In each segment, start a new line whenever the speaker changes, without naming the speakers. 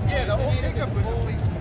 Yeah, the old pickup was at least.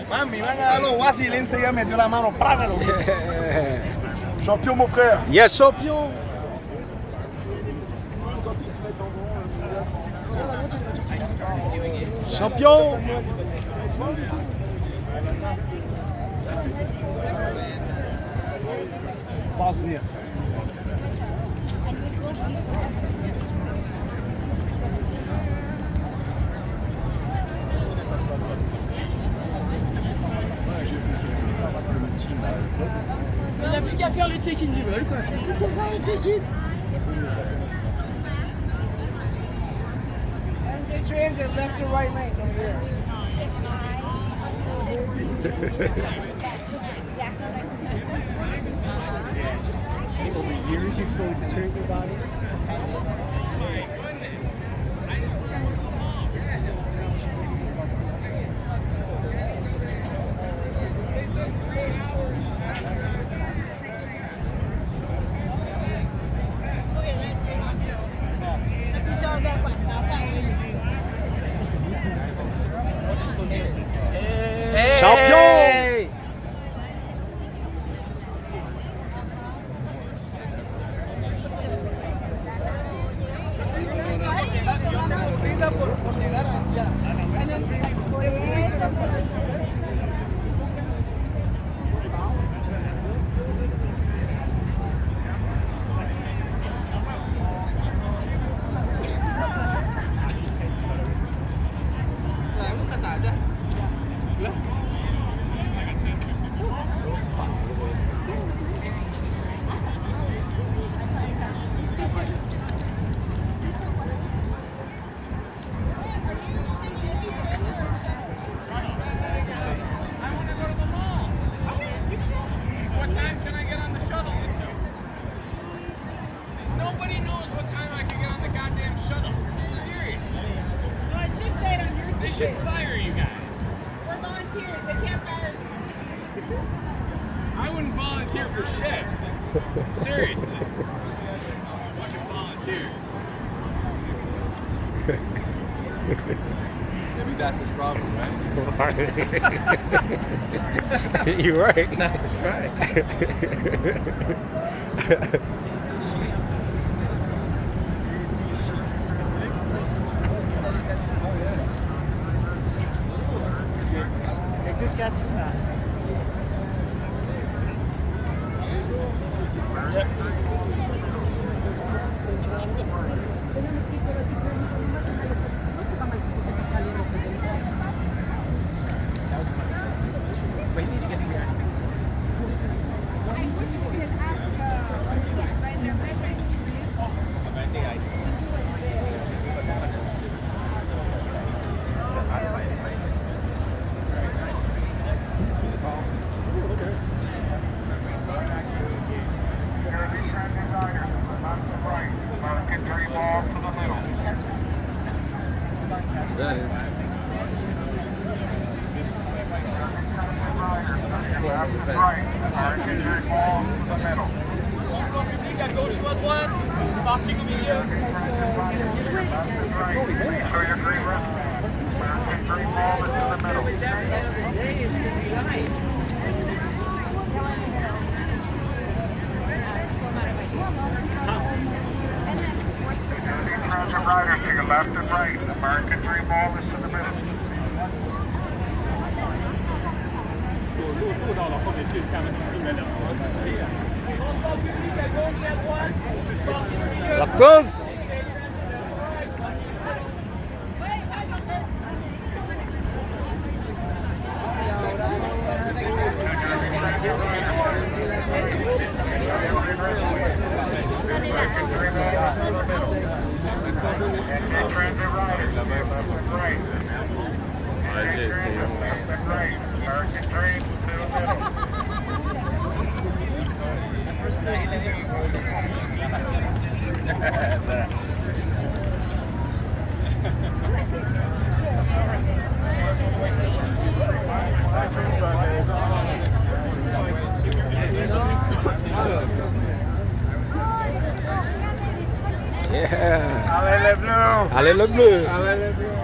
Mami, van a dar los guasis y Lindsay ya metió la mano. ¡Prágalo! Champion, mon frère.
Yes, champion. Champion.
Bosnia.
Il n'y a plus qu'à faire le check-in du vol, quoi. On peut faire le check-in.
Transit left to right lane over here.
Over years, you've slowly disturbed your body.
Champion!
Pisa por llegar allá.
Nobody knows what time I can get on the goddamn shuttle. Seriously.
Well, it should say it on your
They should fire you guys.
We're volunteers. They can't fire you.
I wouldn't volunteer for shit. Seriously. Fucking volunteer. Maybe that's his problem, right?
You're right.
That's right.
Good catch.
That is.
Public à gauche ou à droite. Parking au milieu.
Transit riders to your left and right. American Dream Wall is to the middle.
Transport public à gauche et à droite. Parking au milieu.
La France!
Transit riders to your left and right. Left and right. American Dream to the middle.
Yeah!
Allez les bleus!
Allez le bleu!
Allez les bleus!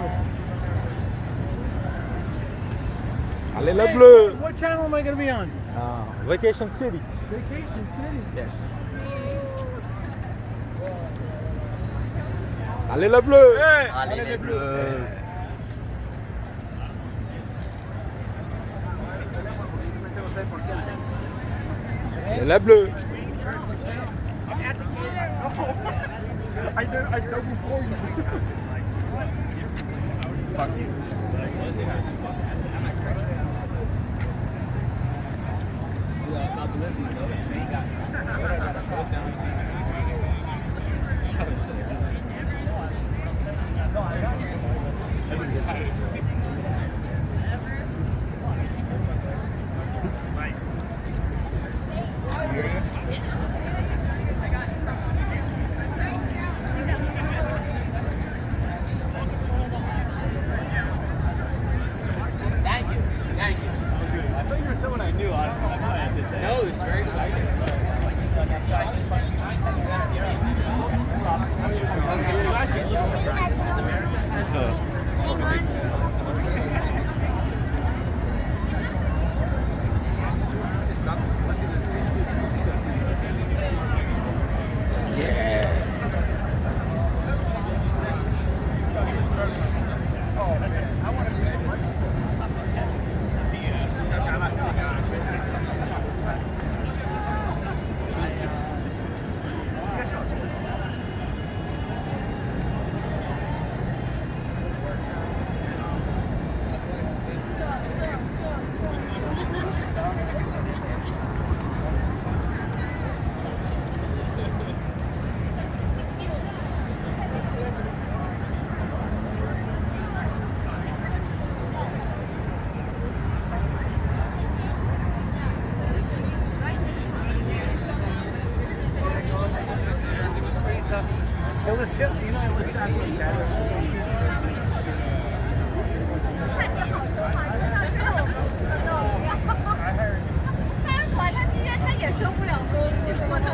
Allez le bleu!
What channel am I going to be on?
Vacation City.
Vacation City.
Yes. Allez le bleu!
Allez les bleus.
Allez le bleu! I know before you. Fuck you.
Thank you. Thank you.
I thought you were someone I knew, honestly. That's why I did say.
No, it's very exciting.
It was still, you know, it was chocolate shadow.
看你好说话，知道这种东西的都不要。看出来他今天他也受不了说他